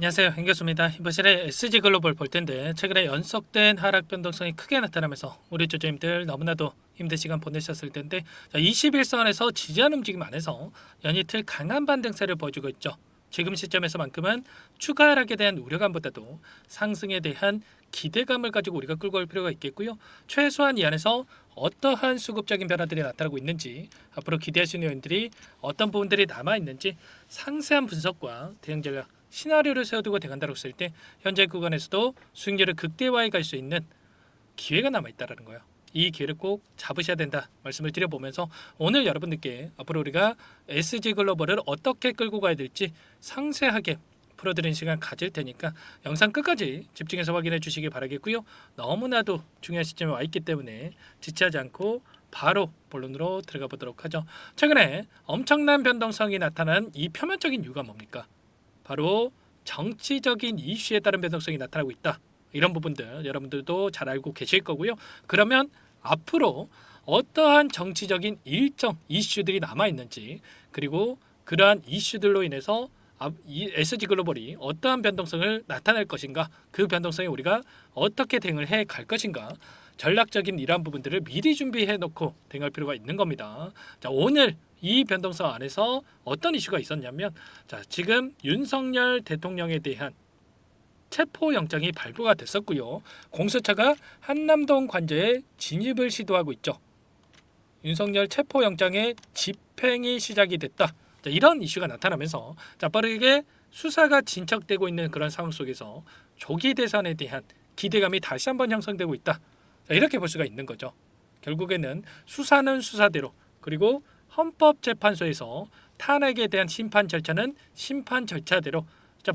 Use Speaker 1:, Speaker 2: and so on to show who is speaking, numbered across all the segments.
Speaker 1: 안녕하세요, hen교수입니다. 이번 시간에 SG글로벌 볼 텐데 최근에 연속된 하락 변동성이 크게 나타나면서 우리 주주님들 너무나도 힘든 시간 보내셨을 텐데 21선에서 지지하는 움직임 안에서 연이틀 강한 반등세를 보여주고 있죠. 지금 시점에서만큼은 추가 하락에 대한 우려감보다도 상승에 대한 기대감을 가지고 우리가 끌고 갈 필요가 있겠고요. 최소한 이 안에서 어떠한 수급적인 변화들이 나타나고 있는지, 앞으로 기대할 수 있는 요인들이 어떤 부분들이 남아있는지 상세한 분석과 대응 전략, 시나리오를 세워두고 대간다고 했을 때 현재 구간에서도 수익률을 극대화해 갈 수 있는 기회가 남아있다는 거예요. 이 기회를 꼭 잡으셔야 된다 말씀을 드려보면서 오늘 여러분들께 앞으로 우리가 SG글로벌을 어떻게 끌고 가야 될지 상세하게 풀어드리는 시간 가질 테니까 영상 끝까지 집중해서 확인해 주시기 바라겠고요. 너무나도 중요한 시점에 와 있기 때문에 지체하지 않고 바로 본론으로 들어가 보도록 하죠. 최근에 엄청난 변동성이 나타난 이 표면적인 이유가 뭡니까? 바로 정치적인 이슈에 따른 변동성이 나타나고 있다. 이런 부분들 여러분들도 잘 알고 계실 거고요. 그러면 앞으로 어떠한 정치적인 일정 이슈들이 남아 있는지, 그리고 그러한 이슈들로 인해서 이 SG글로벌이 어떠한 변동성을 나타낼 것인가, 그 변동성에 우리가 어떻게 대응을 해 갈 것인가, 전략적인 이러한 부분들을 미리 준비해 놓고 대응할 필요가 있는 겁니다. 자, 오늘 이 변동성 안에서 어떤 이슈가 있었냐면, 자, 지금 윤석열 대통령에 대한 체포영장이 발부가 됐었고요. 공수처가 한남동 관저에 진입을 시도하고 있죠. 윤석열 체포영장의 집행이 시작이 됐다. 자, 이런 이슈가 나타나면서 빠르게 수사가 진척되고 있는 그런 상황 속에서 조기 대선에 대한 기대감이 다시 한번 형성되고 있다. 자, 이렇게 볼 수가 있는 거죠. 결국에는 수사는 수사대로, 그리고 헌법재판소에서 탄핵에 대한 심판 절차는 심판 절차대로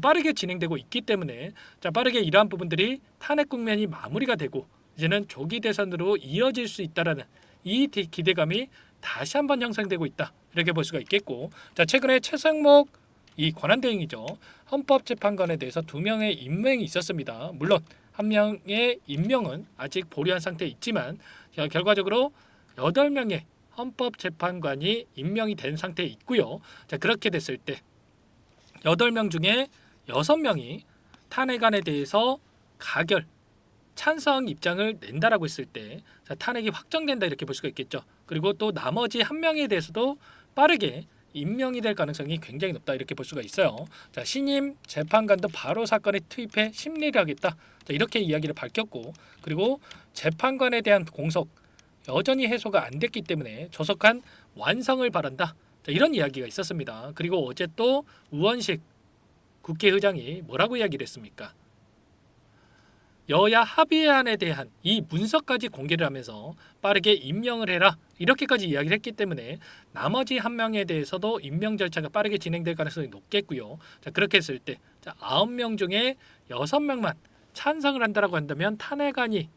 Speaker 1: 빠르게 진행되고 있기 때문에 빠르게 이러한 부분들이 탄핵 국면이 마무리가 되고 이제는 조기 대선으로 이어질 수 있다라는 이 기대감이 다시 한번 형성되고 있다. 이렇게 볼 수가 있겠고, 자, 최근에 최상목 이 권한대행이죠. 헌법재판관에 대해서 2명의 임명이 있었습니다. 물론 한 명의 임명은 아직 보류한 상태에 있지만 결과적으로 8명의 헌법재판관이 임명이 된 상태에 있고요. 자, 그렇게 됐을 때 8명 중에 6명이 탄핵안에 대해서 가결, 찬성 입장을 낸다라고 했을 때 탄핵이 확정된다 이렇게 볼 수가 있겠죠. 그리고 또 나머지 한 명에 대해서도 빠르게 임명이 될 가능성이 굉장히 높다 이렇게 볼 수가 있어요. 자, 신임 재판관도 바로 사건에 투입해 심리를 하겠다. 자, 이렇게 이야기를 밝혔고, 그리고 재판관에 대한 공석 여전히 해소가 안 됐기 때문에 조속한 완성을 바란다. 자, 이런 이야기가 있었습니다. 그리고 어제 또 우원식 국회의장이 뭐라고 이야기를 했습니까? 여야 합의안에 대한 이 문서까지 공개를 하면서 빠르게 임명을 해라 이렇게까지 이야기를 했기 때문에 나머지 한 명에 대해서도 임명 절차가 빠르게 진행될 가능성이 높겠고요. 자, 그렇게 했을 때 9명 중에 6명만 찬성을 한다라고 한다면 탄핵안이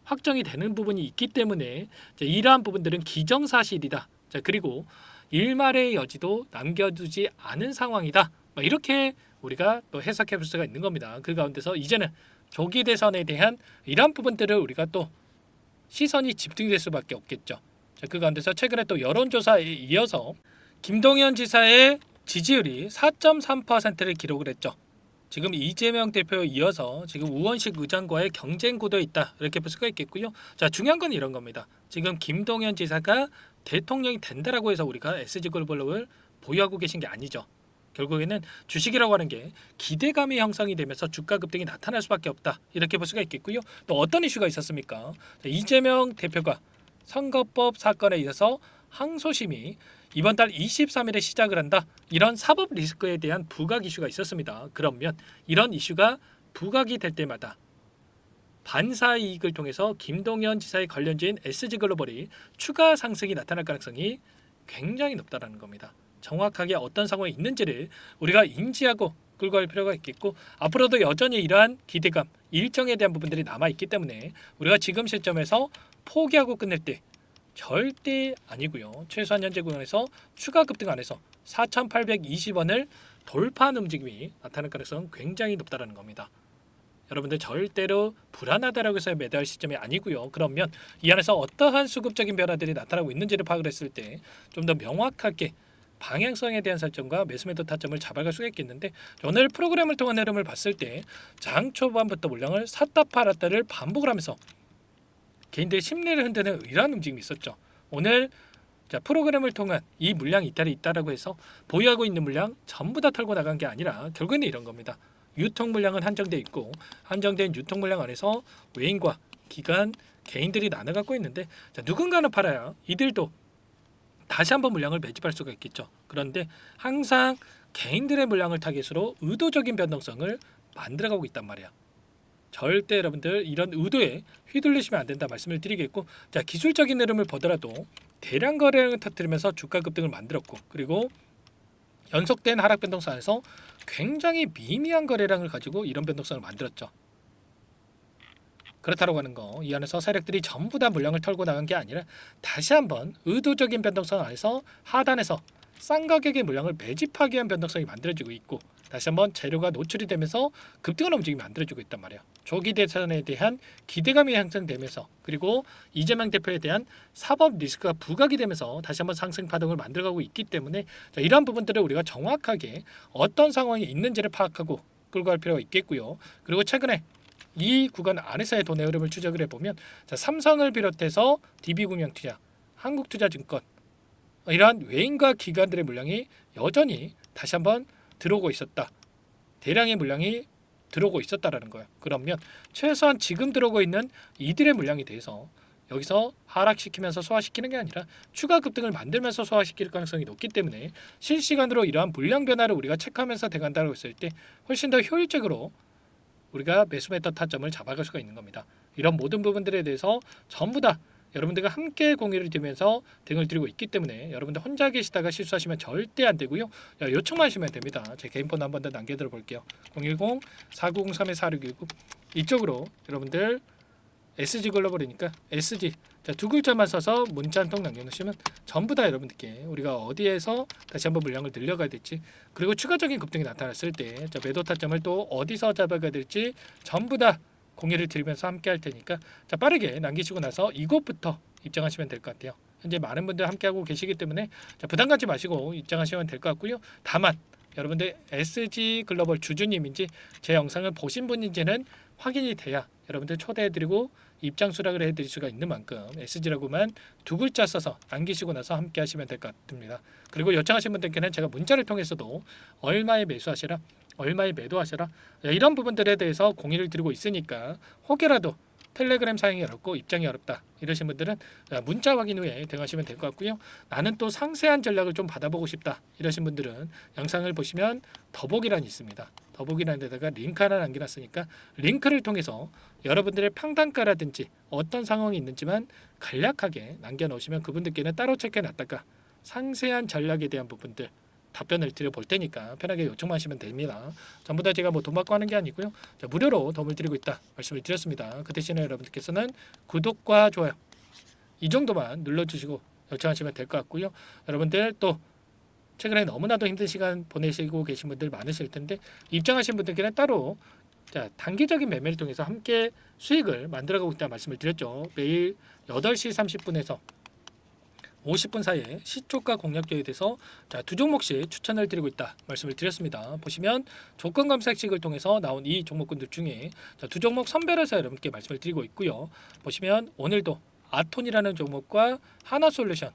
Speaker 1: 확정이 되는 부분이 있기 때문에 이러한 부분들은 기정사실이다. 자, 그리고 일말의 여지도 남겨두지 않은 상황이다. 이렇게 우리가 또 해석해 볼 수가 있는 겁니다. 그 가운데서 이제는 조기 대선에 대한 이런 부분들을 우리가 또 시선이 집중될 수밖에 없겠죠. 자, 그 가운데서 최근에 또 여론조사에 이어서 김동연 지사의 지지율이 4.3%를 기록을 했죠. 지금 이재명 대표에 이어서 지금 우원식 의장과의 경쟁 구도에 있다 이렇게 볼 수가 있겠고요. 자, 중요한 건 이런 겁니다. 지금 김동연 지사가 대통령이 된다라고 해서 우리가 SG글로벌을 보유하고 계신 게 아니죠. 결국에는 주식이라고 하는 게 기대감이 형성이 되면서 주가 급등이 나타날 수밖에 없다 이렇게 볼 수가 있겠고요. 또 어떤 이슈가 있었습니까? 이재명 대표가 선거법 사건에 의해서 항소심이 이번 달 23일에 시작을 한다. 이런 사법 리스크에 대한 부각 이슈가 있었습니다. 그러면 이런 이슈가 부각이 될 때마다 반사 이익을 통해서 김동연 지사의 관련주인 SG글로벌이 추가 상승이 나타날 가능성이 굉장히 높다라는 겁니다. 정확하게 어떤 상황이 있는지를 우리가 인지하고 끌고 갈 필요가 있겠고, 앞으로도 여전히 이러한 기대감, 일정에 대한 부분들이 남아있기 때문에 우리가 지금 시점에서 포기하고 끝낼 때 절대 아니고요. 최소한 현재 구간에서 추가 급등 안에서 4,820원을 돌파하는 움직임이 나타날 가능성은 굉장히 높다는 겁니다. 여러분들 절대로 불안하다라고 해서 매도할 시점이 아니고요. 그러면 이 안에서 어떠한 수급적인 변화들이 나타나고 있는지를 파악을 했을 때 좀 더 명확하게 방향성에 대한 설정과 매수 매도 타점을 잡아갈 수가 있겠는데 오늘 프로그램을 통한 흐름을 봤을 때 장 초반부터 물량을 샀다 팔았다를 반복을 하면서 개인들의 심리를 흔드는 이러한 움직임이 있었죠. 오늘 프로그램을 통한 이 물량 이탈이 있다라고 해서 보유하고 있는 물량 전부 다 털고 나간 게 아니라 결국에는 이런 겁니다. 유통 물량은 한정돼 있고 한정된 유통 물량 안에서 외인과 기관, 개인들이 나눠 갖고 있는데 누군가는 팔아야 이들도 다시 한번 물량을 매집할 수가 있겠죠. 그런데 항상 개인들의 물량을 타겟으로 의도적인 변동성을 만들어가고 있단 말이야. 절대 여러분들 이런 의도에 휘둘리시면 안 된다 말씀을 드리겠고, 기술적인 흐름을 보더라도 대량 거래량을 터뜨리면서 주가 급등을 만들었고, 그리고 연속된 하락 변동성 안에서 굉장히 미미한 거래량을 가지고 이런 변동성을 만들었죠. 그렇다고 하는 거, 이 안에서 세력들이 전부 다 물량을 털고 나간 게 아니라 다시 한번 의도적인 변동성 안에서 하단에서 싼 가격의 물량을 매집하기 위한 변동성이 만들어지고 있고, 다시 한번 재료가 노출이 되면서 급등하는 움직임이 만들어지고 있단 말이야. 조기 대선에 대한 기대감이 형성되면서, 그리고 이재명 대표에 대한 사법 리스크가 부각이 되면서 다시 한번 상승 파동을 만들어가고 있기 때문에 이러한 부분들을 우리가 정확하게 어떤 상황이 있는지를 파악하고 끌고 갈 필요가 있겠고요. 그리고 최근에 이 구간 안에서의 돈의 흐름을 추적을 해보면 삼성을 비롯해서 DB금융투자, 한국투자증권 이러한 외인과 기관들의 물량이 여전히 다시 한번 들어오고 있었다. 대량의 물량이 들어오고 있었다라는 거예요. 그러면 최소한 지금 들어오고 있는 이들의 물량에 대해서 여기서 하락시키면서 소화시키는 게 아니라 추가 급등을 만들면서 소화시킬 가능성이 높기 때문에 실시간으로 이러한 물량 변화를 우리가 체크하면서 대간다고 했을 때 훨씬 더 효율적으로 우리가 매수 매도 타점을 잡아갈 수가 있는 겁니다. 이런 모든 부분들에 대해서 전부 다 여러분들과 함께 공유를 드리면서 등을 드리고 있기 때문에 여러분들 혼자 계시다가 실수하시면 절대 안 되고요. 요청만 하시면 됩니다. 제 개인 번호 한 번 더 남겨드려 볼게요. 010-4903-4619 이쪽으로 여러분들 SG글로벌이니까 SG 두 글자만 써서 문자 한 통 남겨놓으시면 전부 다 여러분들께 우리가 어디에서 다시 한번 물량을 늘려가야 될지, 그리고 추가적인 급등이 나타났을 때 매도 타점을 또 어디서 잡아가야 될지 전부 다 공유를 드리면서 함께 할 테니까 빠르게 남기시고 나서 이곳부터 입장하시면 될 것 같아요. 현재 많은 분들 함께하고 계시기 때문에 부담 갖지 마시고 입장하시면 될 것 같고요. 다만 여러분들 SG글로벌 주주님인지 제 영상을 보신 분인지는 확인이 돼야 여러분들 초대해드리고 입장 수락을 해드릴 수가 있는 만큼 SG라고만 두 글자 써서 남기시고 나서 함께 하시면 될 것 같습니다. 그리고 요청하신 분들께는 제가 문자를 통해서도 얼마에 매수하시라, 얼마에 매도하시라 이런 부분들에 대해서 공유를 드리고 있으니까 혹여라도 텔레그램 사용이 어렵고 입장이 어렵다 이러신 분들은 문자 확인 후에 대응하시면 될 것 같고요. 나는 또 상세한 전략을 좀 받아보고 싶다 이러신 분들은 영상을 보시면 더보기란이 있습니다. 더보기란에다가 링크 하나 남겨놨으니까 링크를 통해서 여러분들의 평단가라든지 어떤 상황이 있는지만 간략하게 남겨놓으시면 그분들께는 따로 체크해놨다가 상세한 전략에 대한 부분들 답변을 드려볼 테니까 편하게 요청만 하시면 됩니다. 전부 다 제가 돈 받고 하는 게 아니고요. 무료로 도움을 드리고 있다 말씀을 드렸습니다. 그 대신에 여러분들께서는 구독과 좋아요 이 정도만 눌러주시고 요청하시면 될 것 같고요. 여러분들 또 최근에 너무나도 힘든 시간 보내시고 계신 분들 많으실 텐데 입장하신 분들께는 따로 단기적인 매매를 통해서 함께 수익을 만들어가고 있다 말씀을 드렸죠. 매일 8시 30분에서 50분 사이에 시초가 공략도에 대해서 두 종목씩 추천을 드리고 있다 말씀을 드렸습니다. 보시면 조건 검색식을 통해서 나온 이 종목군들 중에 두 종목 선별해서 여러분께 말씀을 드리고 있고요. 보시면 오늘도 아톤이라는 종목과 하나솔루션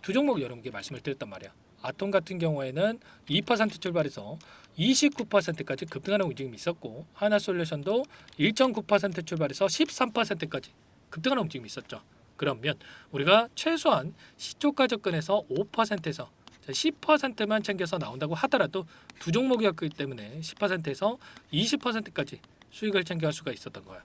Speaker 1: 두 종목 여러분께 말씀을 드렸단 말이야. 아톤 같은 경우에는 2% 출발해서 29%까지 급등하는 움직임이 있었고, 하나솔루션도 1.9% 출발해서 13%까지 급등하는 움직임이 있었죠. 그러면 우리가 최소한 시초가 접근해서 5%에서 10%만 챙겨서 나온다고 하더라도 두 종목이었기 때문에 10%에서 20%까지 수익을 챙겨갈 수가 있었던 거예요.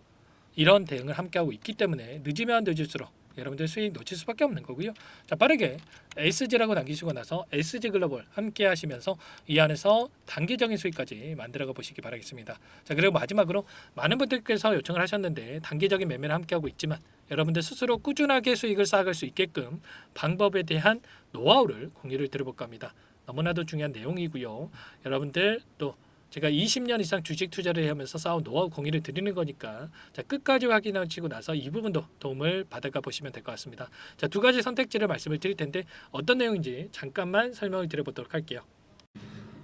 Speaker 1: 이런 대응을 함께하고 있기 때문에 늦으면 늦을수록 여러분들 수익 놓칠 수밖에 없는 거고요. 빠르게 SG라고 남기시고 나서 SG글로벌 함께 하시면서 이 안에서 단기적인 수익까지 만들어가 보시기 바라겠습니다. 그리고 마지막으로 많은 분들께서 요청을 하셨는데 단기적인 매매를 함께하고 있지만 여러분들 스스로 꾸준하게 수익을 쌓아갈 수 있게끔 방법에 대한 노하우를 공유를 드려볼까 합니다. 너무나도 중요한 내용이고요. 여러분들 또 제가 20년 이상 주식 투자를 하면서 쌓은 노하우 공유를 드리는 거니까 자, 끝까지 확인하시고 나서 이 부분도 도움을 받아가 보시면 될 것 같습니다. 자, 두 가지 선택지를 말씀을 드릴 텐데 어떤 내용인지 잠깐만 설명을 드려보도록 할게요.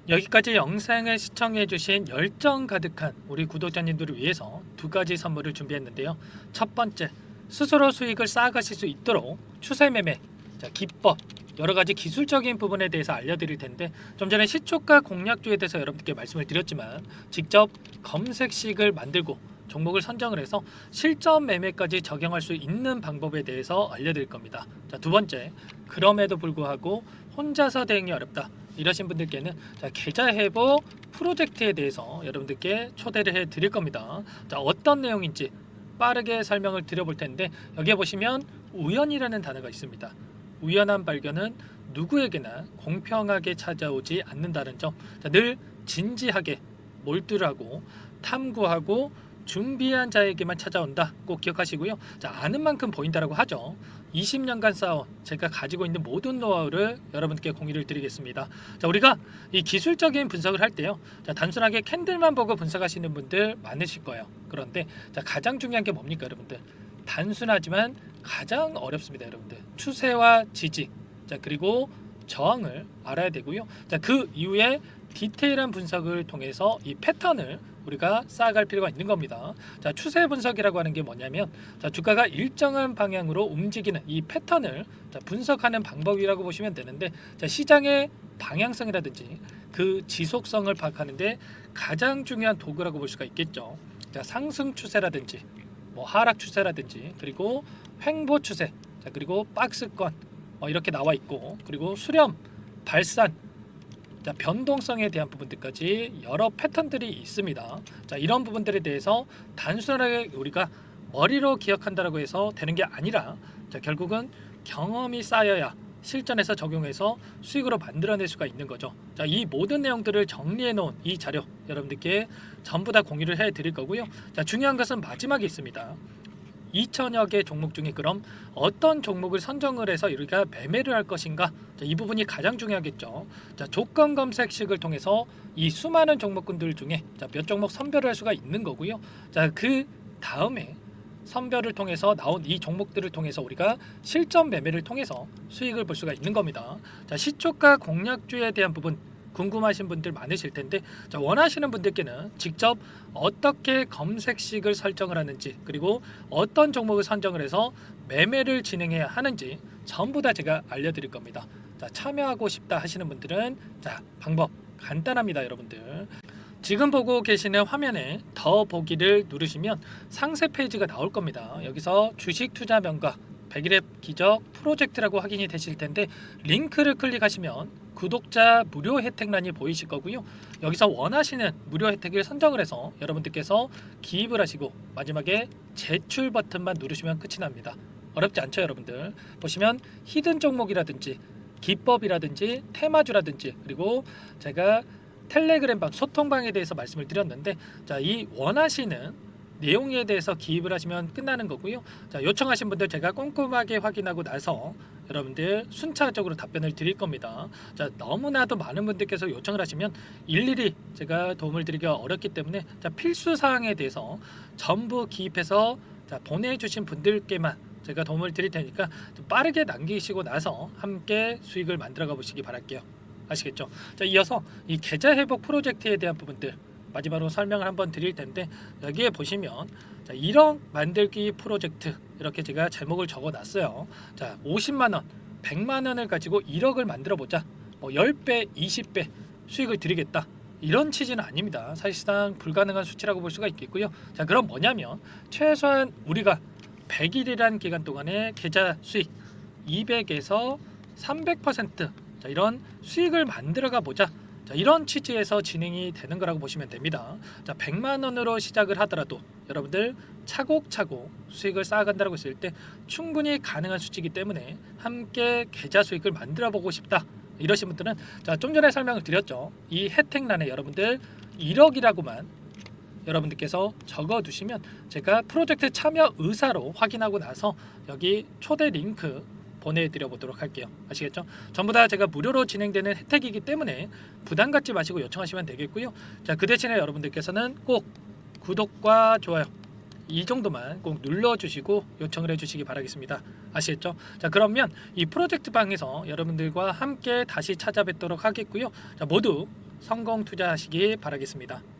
Speaker 1: 여기까지 영상을 시청해주신 열정 가득한 우리 구독자님들을 위해서 두 가지 선물을 준비했는데요. 첫 번째, 스스로 수익을 쌓아가실 수 있도록 추세 매매, 자, 기법, 여러 가지 기술적인 부분에 대해서 알려드릴 텐데 좀 전에 시초가 공략주에 대해서 여러분들께 말씀을 드렸지만 직접 검색식을 만들고 종목을 선정을 해서 실전 매매까지 적용할 수 있는 방법에 대해서 알려드릴 겁니다. 자, 두 번째, 그럼에도 불구하고 혼자서 대응이 어렵다 이러신 분들께는 자, 계좌 회복 프로젝트에 대해서 여러분들께 초대를 해 드릴 겁니다. 자, 어떤 내용인지 빠르게 설명을 드려볼 텐데 여기에 보시면 우연이라는 단어가 있습니다. 우연한 발견은 누구에게나 공평하게 찾아오지 않는다는 점, 자, 늘 진지하게 몰두하고 탐구하고 준비한 자에게만 찾아온다. 꼭 기억하시고요. 자, 아는 만큼 보인다라고 하죠. 20년간 쌓아온 제가 가지고 있는 모든 노하우를 여러분께 공유를 드리겠습니다. 자, 우리가 이 기술적인 분석을 할 때요. 자, 단순하게 캔들만 보고 분석하시는 분들 많으실 거예요. 그런데 자, 가장 중요한 게 뭡니까, 여러분들? 단순하지만 가장 어렵습니다, 여러분들. 추세와 지지, 자, 그리고 저항을 알아야 되고요. 자, 그 이후에 디테일한 분석을 통해서 이 패턴을 우리가 쌓아갈 필요가 있는 겁니다. 자, 추세 분석이라고 하는 게 뭐냐면 자, 주가가 일정한 방향으로 움직이는 이 패턴을 자, 분석하는 방법이라고 보시면 되는데 자, 시장의 방향성이라든지 그 지속성을 파악하는데 가장 중요한 도구라고 볼 수가 있겠죠. 자, 상승 추세라든지 뭐 하락 추세라든지 그리고 횡보 추세, 자, 그리고 박스권 이렇게 나와 있고 그리고 수렴, 발산, 자, 변동성에 대한 부분들까지 여러 패턴들이 있습니다. 자, 이런 부분들에 대해서 단순하게 우리가 머리로 기억한다고 해서 되는 게 아니라 자, 결국은 경험이 쌓여야 실전에서 적용해서 수익으로 만들어낼 수가 있는 거죠. 자, 이 모든 내용들을 정리해 놓은 이 자료 여러분들께 전부 다 공유를 해 드릴 거고요. 자, 중요한 것은 마지막에 있습니다. 2천여 개 종목 중에 그럼 어떤 종목을 선정을 해서 우리가 매매를 할 것인가? 자, 이 부분이 가장 중요하겠죠. 자, 조건 검색식을 통해서 이 수많은 종목군들 중에 자, 몇 종목 선별을 할 수가 있는 거고요. 자, 그 다음에 선별을 통해서 나온 이 종목들을 통해서 우리가 실전 매매를 통해서 수익을 볼 수가 있는 겁니다. 자, 시초가 공략주에 대한 부분 궁금하신 분들 많으실 텐데 자, 원하시는 분들께는 직접 어떻게 검색식을 설정을 하는지 그리고 어떤 종목을 선정을 해서 매매를 진행해야 하는지 전부 다 제가 알려드릴 겁니다. 자, 참여하고 싶다 하시는 분들은 자, 방법 간단합니다, 여러분들. 지금 보고 계시는 화면에 더 보기를 누르시면 상세 페이지가 나올 겁니다. 여기서 주식 투자 명가 100일의 기적 프로젝트라고 확인이 되실 텐데 링크를 클릭하시면 구독자 무료 혜택란이 보이실 거고요. 여기서 원하시는 무료 혜택을 선정을 해서 여러분들께서 기입을 하시고 마지막에 제출 버튼만 누르시면 끝이 납니다. 어렵지 않죠, 여러분들. 보시면 히든 종목이라든지 기법이라든지 테마주라든지 그리고 제가 텔레그램방 소통방에 대해서 말씀을 드렸는데 자, 이 원하시는 내용에 대해서 기입을 하시면 끝나는 거고요. 자, 요청하신 분들 제가 꼼꼼하게 확인하고 나서 여러분들 순차적으로 답변을 드릴 겁니다. 자, 너무나도 많은 분들께서 요청을 하시면 일일이 제가 도움을 드리기가 어렵기 때문에 자, 필수 사항에 대해서 전부 기입해서 자, 보내주신 분들께만 제가 도움을 드릴 테니까 좀 빠르게 남기시고 나서 함께 수익을 만들어가 보시기 바랄게요. 아시겠죠? 자, 이어서 이 계좌 회복 프로젝트에 대한 부분들 마지막으로 설명을 한번 드릴 텐데 여기에 보시면 자, 1억 만들기 프로젝트 이렇게 제가 제목을 적어 놨어요. 자, 50만 원, 100만 원을 가지고 1억을 만들어 보자. 뭐 10배, 20배 수익을 드리겠다. 이런 취지는 아닙니다. 사실상 불가능한 수치라고 볼 수가 있겠고요. 자, 그럼 뭐냐면 최소한 우리가 100일이라는 기간 동안에 계좌 수익 200에서 300% 자, 이런 수익을 만들어가 보자. 자, 이런 취지에서 진행이 되는 거라고 보시면 됩니다. 자, 100만 원으로 시작을 하더라도 여러분들 차곡차곡 수익을 쌓아간다고 했을 때 충분히 가능한 수치이기 때문에 함께 계좌 수익을 만들어 보고 싶다. 이러신 분들은 자, 좀 전에 설명을 드렸죠. 이 혜택란에 여러분들 1억이라고만 여러분들께서 적어 두시면 제가 프로젝트 참여 의사로 확인하고 나서 여기 초대 링크 보내드려 보도록 할게요. 아시겠죠? 전부 다 제가 무료로 진행되는 혜택이기 때문에 부담 갖지 마시고 요청하시면 되겠고요. 자, 그 대신에 여러분들께서는 꼭 구독과 좋아요 이 정도만 꼭 눌러주시고 요청을 해주시기 바라겠습니다. 아시겠죠? 자, 그러면 이 프로젝트 방에서 여러분들과 함께 다시 찾아뵙도록 하겠고요. 자, 모두 성공 투자하시기 바라겠습니다.